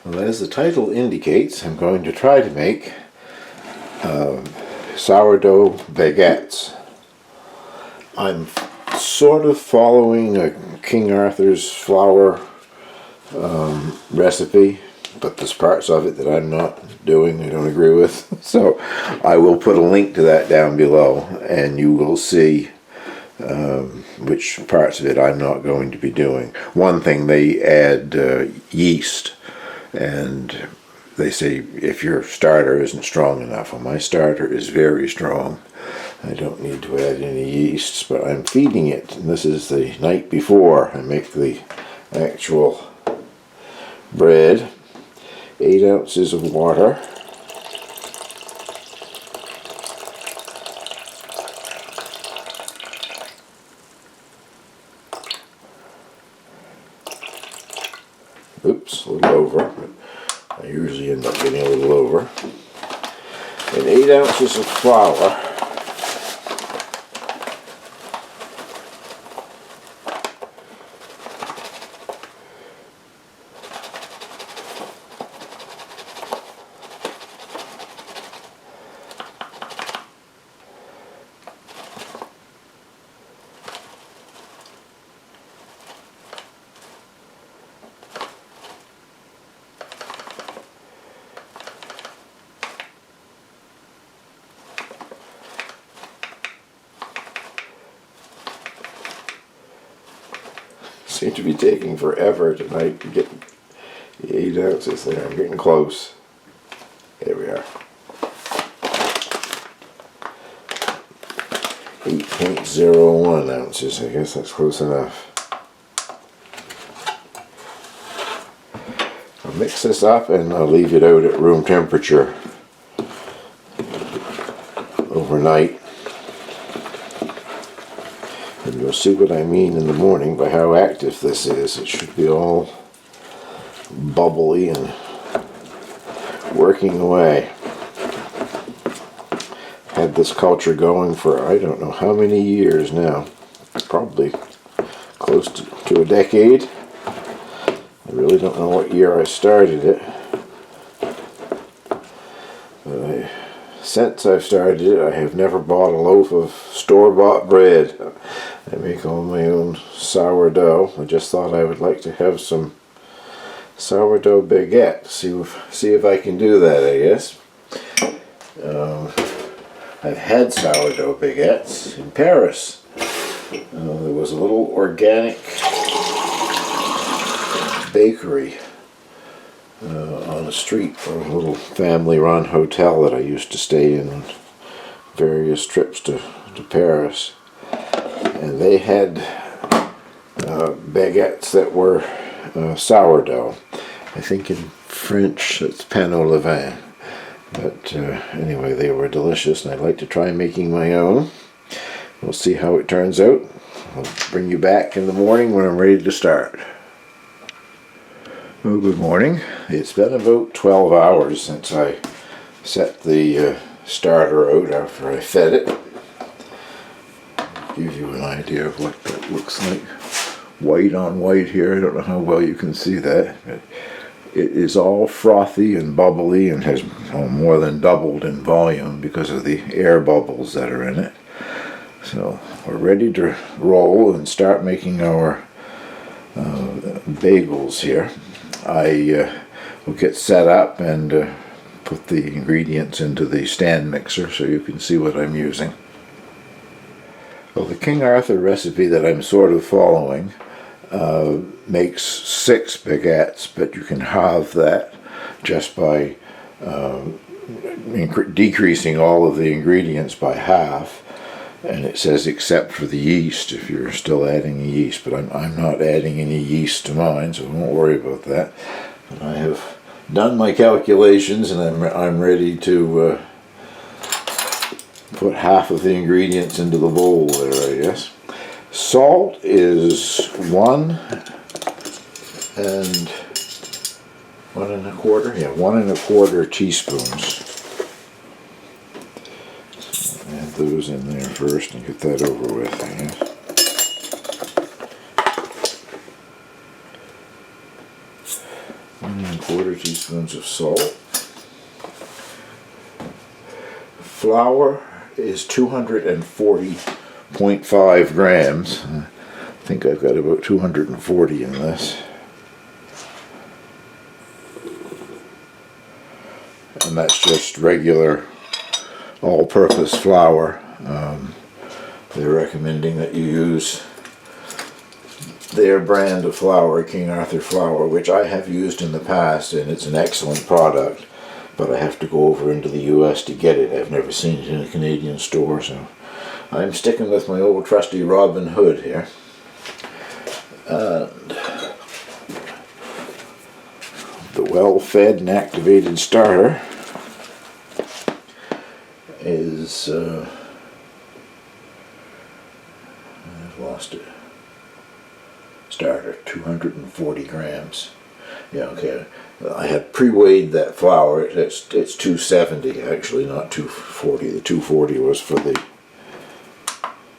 Well, as the title indicates, I'm going to try to make sourdough baguettes. I'm sort of following a King Arthur's flour recipe, but there's parts of it that I'm not doing, I don't agree with. So I will put a link to that down below, and you will see which parts of it I'm not going to be doing. One thing, they add yeast, and they say if your starter isn't strong enough. Well, my starter is very strong. I don't need to add any yeasts, but I'm feeding it, and this is the night before I make the actual bread. 8 ounces of water. Oops, a little over, but I usually end up getting a little over. And 8 ounces of flour. Seem to be taking forever tonight to get the 8 ounces there. I'm getting close. There we are. 8.01 ounces. I guess that's close enough. I'll mix this up and I'll leave it out at room temperature overnight. And you'll see what I mean in the morning by how active this is. It should be all bubbly and working away. Had this culture going for I don't know how many years now. Probably close to a decade. I really don't know what year I started it. But since I've started it, I have never bought a loaf of store-bought bread. I make all my own sourdough. I just thought I would like to have some sourdough baguette. See if I can do that, I guess. I've had sourdough baguettes in Paris. There was a little organic bakery on a street, or a little family-run hotel that I used to stay in on various trips to Paris. And they had baguettes that were sourdough. I think in French it's pain au levain. But anyway, they were delicious, and I'd like to try making my own. We'll see how it turns out. I'll bring you back in the morning when I'm ready to start. Well, good morning. It's been about 12 hours since I set the starter out after I fed it. Give you an idea of what that looks like. White on white here. I don't know how well you can see that, but it is all frothy and bubbly and has more than doubled in volume because of the air bubbles that are in it. So we're ready to roll and start making our bagels here. I will get set up and put the ingredients into the stand mixer so you can see what I'm using. Well, the King Arthur recipe that I'm sort of following makes 6 baguettes, but you can halve that just by decreasing all of the ingredients by half. And it says except for the yeast, if you're still adding yeast, but I'm not adding any yeast to mine, so don't worry about that. But I have done my calculations, and I'm ready to put half of the ingredients into the bowl there, I guess. Salt is 1 and 1 1/4. Yeah, 1 1/4 teaspoons. So add those in there first and get that over with, I guess. 1 1/4 teaspoons of salt. Flour is 240.5 grams. I think I've got about 240 in this. And that's just regular all-purpose flour. They're recommending that you use their brand of flour, King Arthur flour, which I have used in the past, and it's an excellent product, but I have to go over into the US to get it. I've never seen it in a Canadian store, so I'm sticking with my old trusty Robin Hood here. And the well-fed and activated starter is I've lost it. Starter, 240 grams. Yeah, okay. I had pre-weighed that flour. It's 270 actually, not 240. The 240 was for the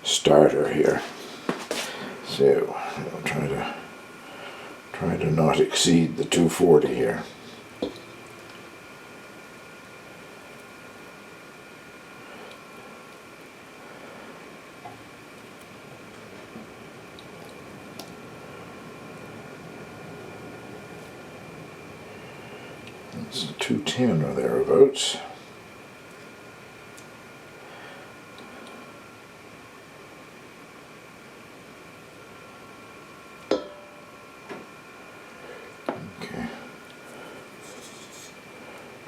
starter here. So I'll try to not exceed the 240 here. It's 210 or thereabouts. Okay.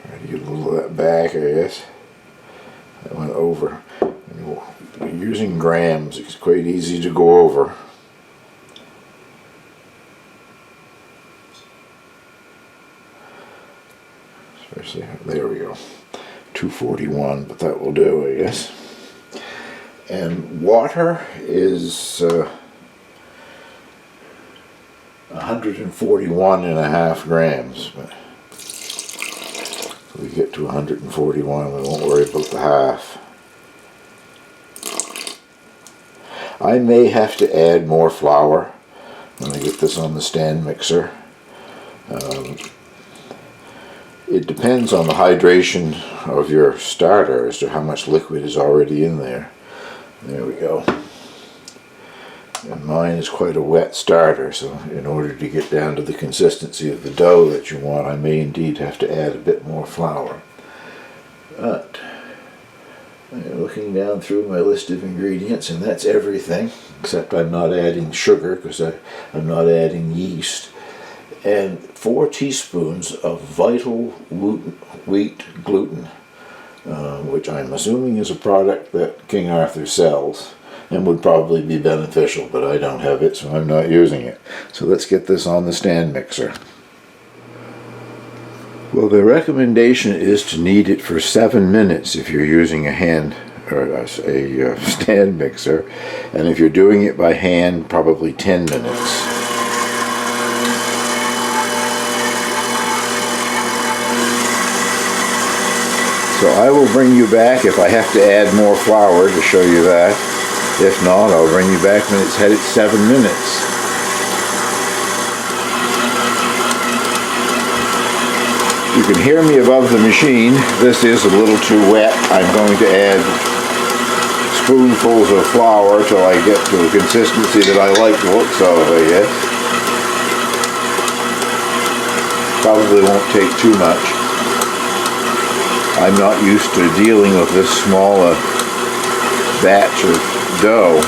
Try to get a little of that back, I guess. That went over. When you're using grams, it's quite easy to go over. Especially, there we go, 241, but that will do, I guess. And water is 141.5 grams. But if we get to 141, we won't worry about the half. I may have to add more flour when I get this on the stand mixer. It depends on the hydration of your starter as to how much liquid is already in there. There we go. And mine is quite a wet starter, so in order to get down to the consistency of the dough that you want, I may indeed have to add a bit more flour. But I'm looking down through my list of ingredients, and that's everything, except I'm not adding sugar because I'm not adding yeast. And 4 teaspoons of vital wheat gluten, which I'm assuming is a product that King Arthur sells and would probably be beneficial, but I don't have it, so I'm not using it. So let's get this on the stand mixer. Well, the recommendation is to knead it for 7 minutes if you're using a hand or a stand mixer, and if you're doing it by hand, probably 10 minutes. So I will bring you back if I have to add more flour to show you that. If not, I'll bring you back when it's headed 7 minutes. You can hear me above the machine. This is a little too wet. I'm going to add spoonfuls of flour till I get to a consistency that I like the looks of, I guess. Probably won't take too much. I'm not used to dealing with this small batch of dough.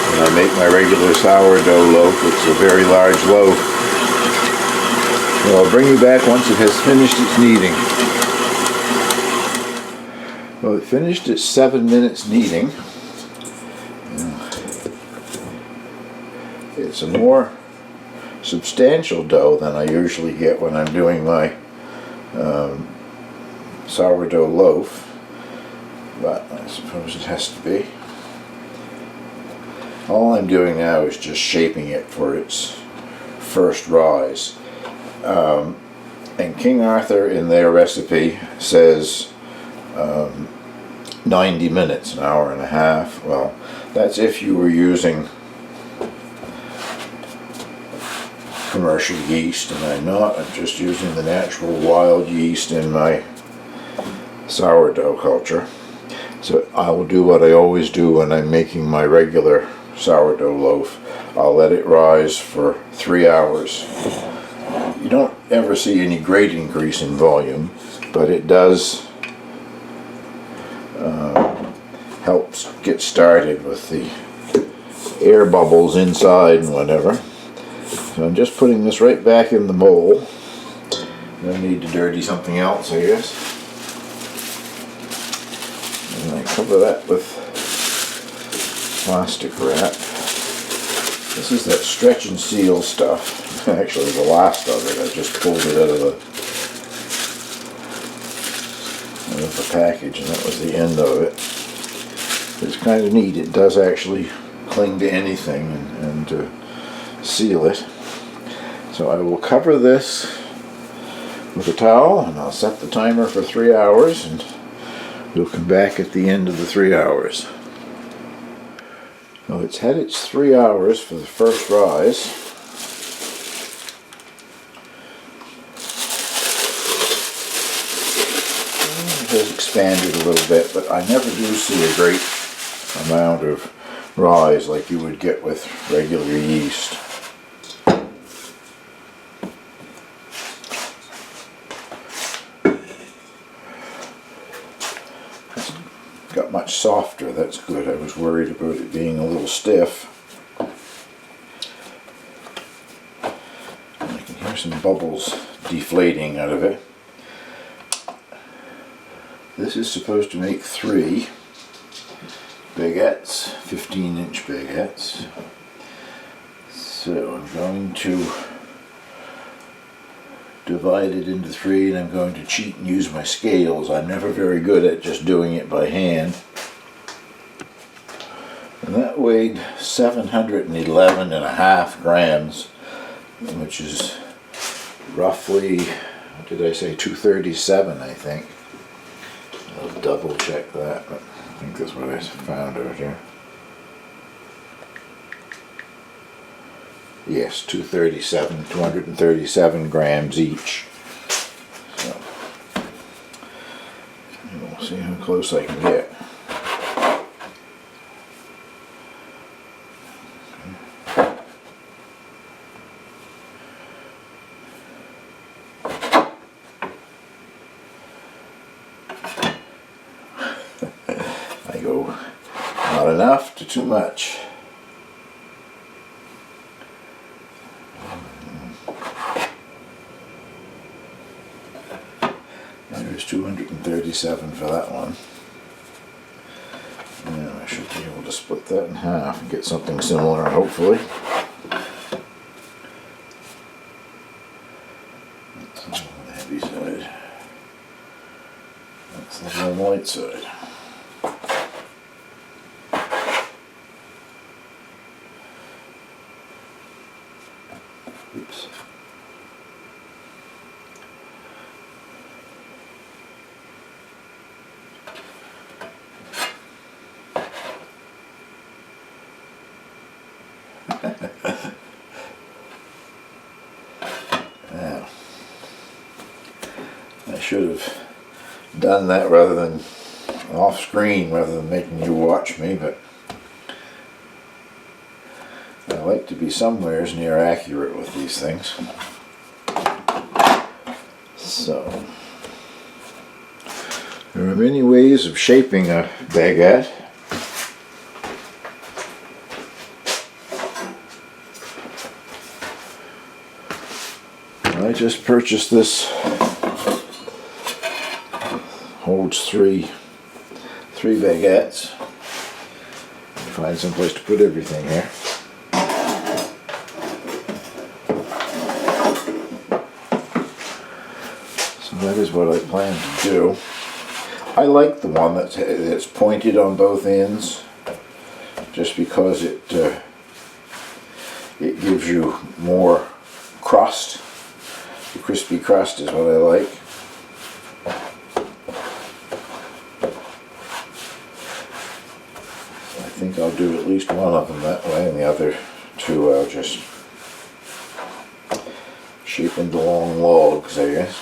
When I make my regular sourdough loaf, it's a very large loaf. So I'll bring you back once it has finished its kneading. Well, it finished its 7 minutes kneading. It's a more substantial dough than I usually get when I'm doing my sourdough loaf, but I suppose it has to be. All I'm doing now is just shaping it for its first rise. And King Arthur in their recipe says 90 minutes, an hour and a half. Well, that's if you were using commercial yeast, and I'm not. I'm just using the natural wild yeast in my sourdough culture. So I will do what I always do when I'm making my regular sourdough loaf. I'll let it rise for 3 hours. You don't ever see any great increase in volume, but it does help get started with the air bubbles inside and whatever. So I'm just putting this right back in the bowl. No need to dirty something else, I guess. And I cover that with plastic wrap. This is that stretch and seal stuff. Actually, the last of it. I just pulled it out of the package, and that was the end of it. It's kind of neat. It does actually cling to anything and seal it. So I will cover this with a towel, and I'll set the timer for 3 hours, and we'll come back at the end of the 3 hours. So it's had its 3 hours for the first rise. It has expanded a little bit, but I never do see a great amount of rise like you would get with regular yeast. It's got much softer, that's good. I was worried about it being a little stiff. I can hear some bubbles deflating out of it. This is supposed to make 3 baguettes, 15-inch baguettes. So I'm going to divide it into 3, and I'm going to cheat and use my scales. I'm never very good at just doing it by hand. And that weighed 711.5 grams, which is roughly, what did I say, 237, I think. I'll double check that, but I think that's what I found out here. Yes, 237 grams each. So we'll see how close I can get. I go not enough to too much. There's 237 for that one. And I should be able to split that in half and get something similar, hopefully. That's on the heavy side. That's on the light side. Oops. Now, I should have done that rather than off screen, rather than making you watch me, but I like to be somewheres near accurate with these things. So, there are many ways of shaping a baguette. I just purchased this. Holds three baguettes. Find some place to put everything here. So that is what I plan to do. I like the one that's pointed on both ends, just because it gives you more crust. The crispy crust is what I like. I think I'll do at least one of them that way, and the other two I'll just shape into long logs, I guess.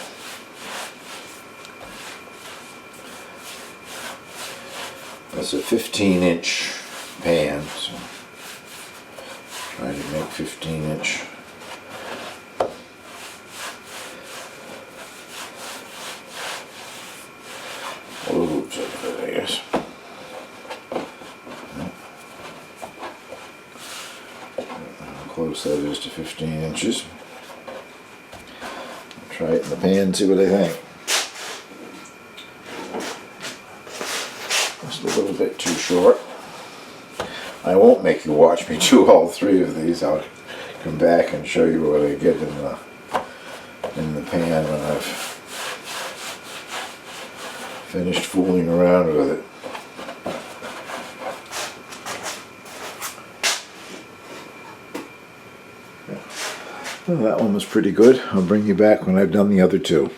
That's a 15-inch pan, so try to make 15-inch. Loads of it, I guess. How close that is to 15 inches. Try it in the pan and see what I think. Just a little bit too short. I won't make you watch me do all three of these. I'll come back and show you what I get in the pan when I've finished fooling around with it. Well, that one was pretty good. I'll bring you back when I've done the other two.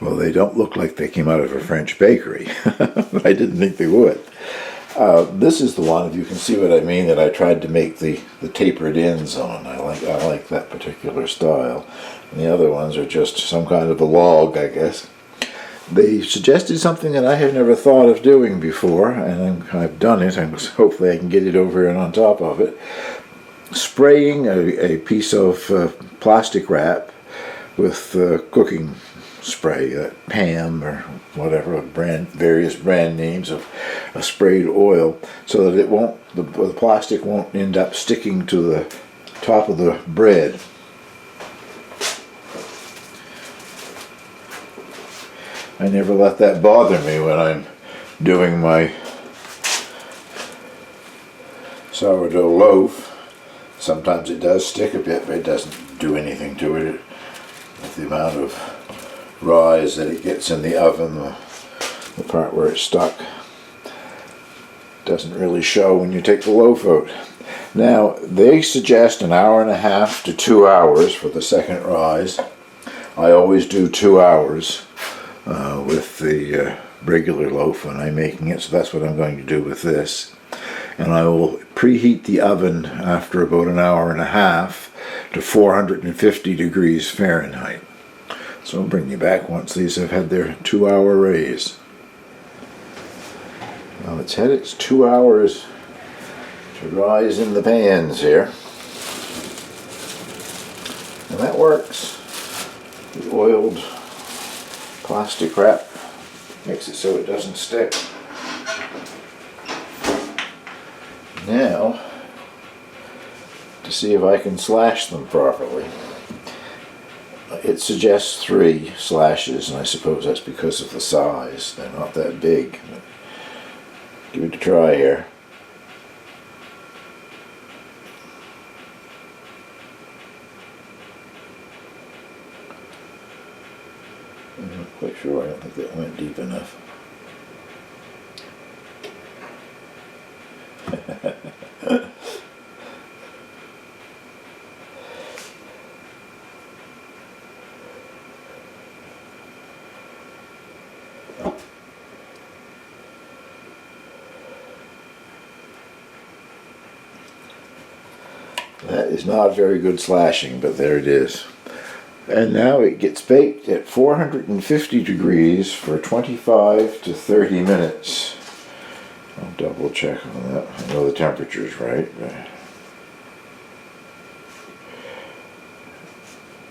Well, they don't look like they came out of a French bakery. I didn't think they would. This is the one, if you can see what I mean, that I tried to make the tapered ends on. I like that particular style. And the other ones are just some kind of a log, I guess. They suggested something that I have never thought of doing before, and I've done it, and hopefully I can get it over and on top of it. Spraying a piece of plastic wrap with cooking spray, Pam or whatever, various brand names of a sprayed oil, so that it won't, the plastic won't end up sticking to the top of the bread. I never let that bother me when I'm doing my sourdough loaf. Sometimes it does stick a bit, but it doesn't do anything to it. With the amount of rise that it gets in the oven, the part where it's stuck doesn't really show when you take the loaf out. Now, they suggest an hour and a half to 2 hours for the second rise. I always do 2 hours with the regular loaf when I'm making it, so that's what I'm going to do with this. And I will preheat the oven after about an hour and a half to 450 degrees Fahrenheit. So I'll bring you back once these have had their 2 hour raise. Well, it's had its 2 hours to rise in the pans here. And that works. The oiled plastic wrap makes it so it doesn't stick. Now, to see if I can slash them properly. It suggests 3 slashes, and I suppose that's because of the size. They're not that big. Give it a try here. I'm not quite sure. I don't think that went deep enough. That is not very good slashing, but there it is. And now it gets baked at 450 degrees for 25 to 30 minutes. I'll double check on that. I know the temperature's right.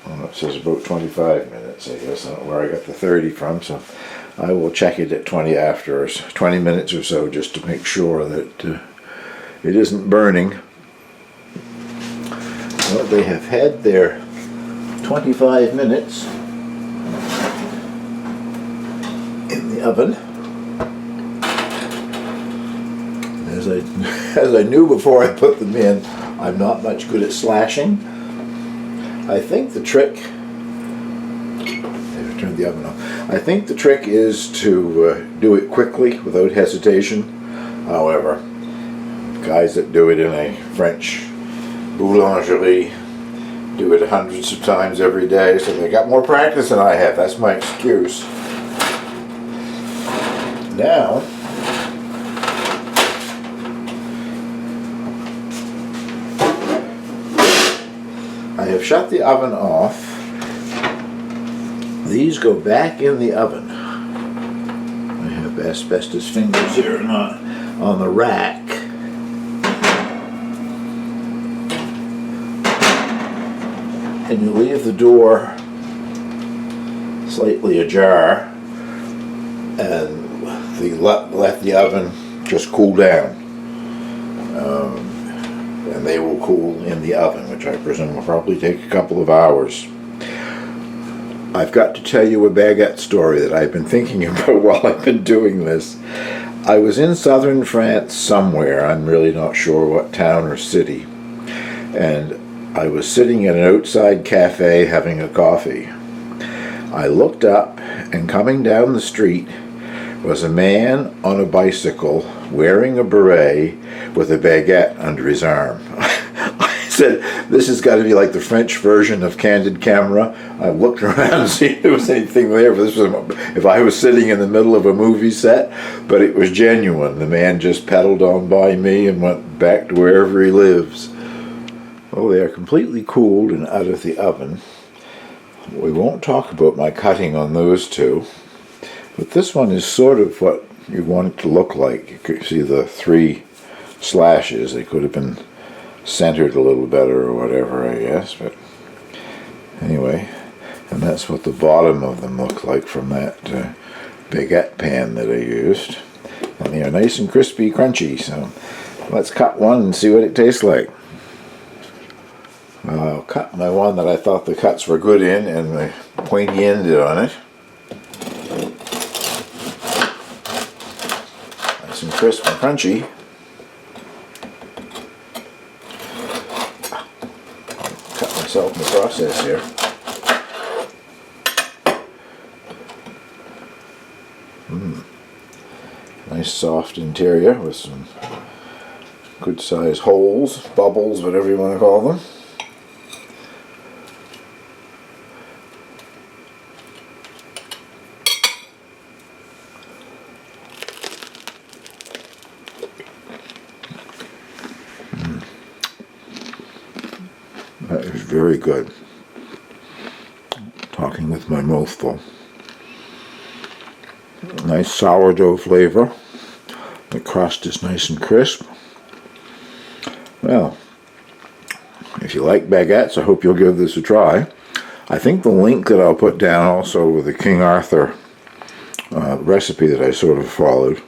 Well, it says about 25 minutes, I guess. I don't know where I got the 30 from, so I will check it at 20 minutes or so, just to make sure that it isn't burning. Well, they have had their 25 minutes in the oven. As I knew before I put them in, I'm not much good at slashing. I think the trick, turn the oven on. I think the trick is to do it quickly without hesitation. However, guys that do it in a French boulangerie do it hundreds of times every day, so they got more practice than I have. That's my excuse. Now, I have shut the oven off. These go back in the oven. I have asbestos fingers here on the rack. And you leave the door slightly ajar and let the oven just cool down. And they will cool in the oven, which I presume will probably take a couple of hours. I've got to tell you a baguette story that I've been thinking about while I've been doing this. I was in southern France somewhere, I'm really not sure what town or city, and I was sitting in an outside cafe having a coffee. I looked up, and coming down the street was a man on a bicycle wearing a beret with a baguette under his arm. I said, this has got to be like the French version of Candid Camera. I looked around to see if there was anything there. If I was sitting in the middle of a movie set, but it was genuine. The man just pedaled on by me and went back to wherever he lives. Well, they are completely cooled and out of the oven. We won't talk about my cutting on those two, but this one is sort of what you want it to look like. You can see the 3 slashes. They could have been centered a little better or whatever, I guess, but anyway, and that's what the bottom of them look like from that baguette pan that I used. And they are nice and crispy, crunchy, so let's cut one and see what it tastes like. Well, I'll cut my one that I thought the cuts were good in and the pointy ended on it. Nice and crisp and crunchy. Cut myself in the process here. Nice soft interior with some good size holes, bubbles, whatever you want to call them. That is very good. Talking with my mouth full. Nice sourdough flavor. The crust is nice and crisp. Well, if you like baguettes, I hope you'll give this a try. I think the link that I'll put down also with the King Arthur recipe that I sort of followed,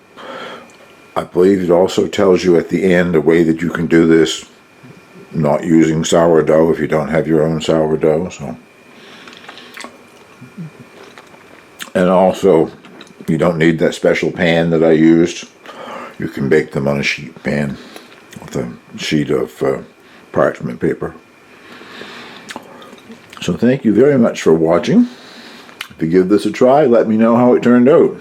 I believe it also tells you at the end a way that you can do this not using sourdough if you don't have your own sourdough. So, and also you don't need that special pan that I used. You can bake them on a sheet pan with a sheet of parchment paper. So thank you very much for watching. If you give this a try, let me know how it turned out.